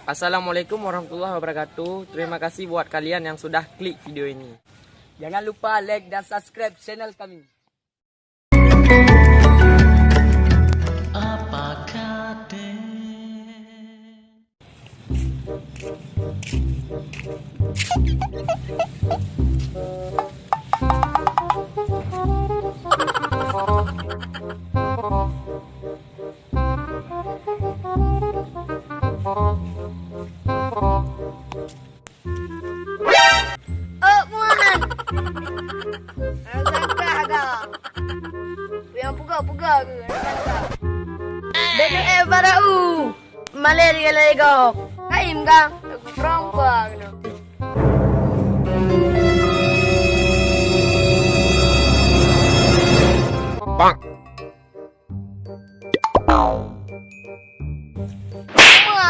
Assalamualaikum warahmatullahi wabarakatuh. Terima kasih buat kalian yang sudah klik video ini. Jangan lupa like dan subscribe channel kami. Apakah Muanan. Sangka agak. Yang puga-puga ke? Dengan barau. Malaria lego. Kaim kang. Aku perempuan. Bang.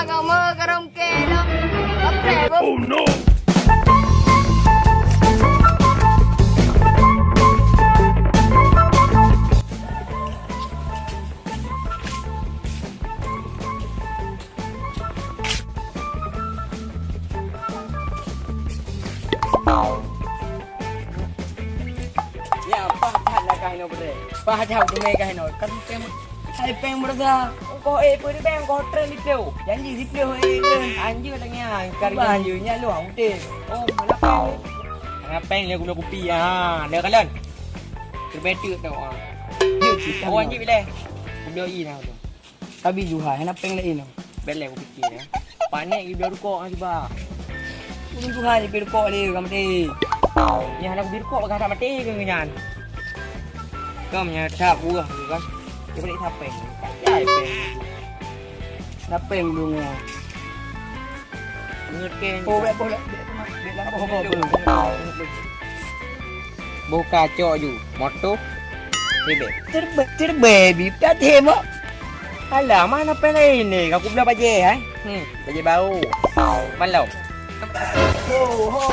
Kamu kerong kelo. Apa? Oh no. Ya, pahat lah kahino bre. Pahat hau tu mai kahino. Kan pem hai pem berda. Ko puri pem ko tren di pleu. Janji di pleu Anjing katanya kari Banjunya lu hau te. Oh, mana peng? Kenapa yang gula kopi ah? Ada kalian. Terbeti tu ah. Oh, anjing bila? Gula i nah tu. Tapi juha henap peng lain. Bela aku fikir ya. Panik gula rukuk ah tiba. Pun juha ni per ko le kam te. Yang nak birkok bakal tak mati ke ngan. Kau punya tak buah tu kan. Dia balik tapeng. Ya, peng. Nap peng lu ngo. Ngerken. Oh, be boleh. Buka cok ju. Moto. Ribet. Terbaby tak temo. Alah, mana peng lain ni? Aku belah baje baje bau. Malau. Oh,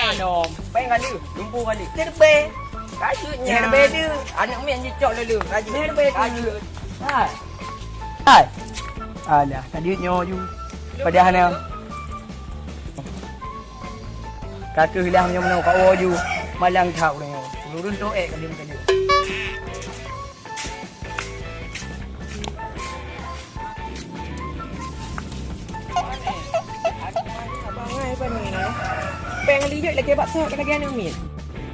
Anom. Peng kali. Lumpuh kali. terbe. Kajutnya. Terbe dia. Anak mi yang cok lalu. Kajut. Terbe dia. Kajut. Hai. Hai. Alah, tadi nyo ju. Padahal ni. Kata hilang yang mana kau ju. Malang thau ni. Lurun tu kali kali. Peng lijut lagi bakso lagi anu min.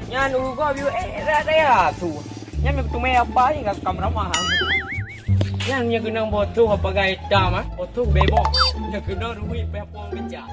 Nyan ugo biu raya tu. Nyan tu me apa ni kamera mah. Nyan nya kena botu apa gai dam ah. Botu bebo. Nya kena ruit pe pon kejat.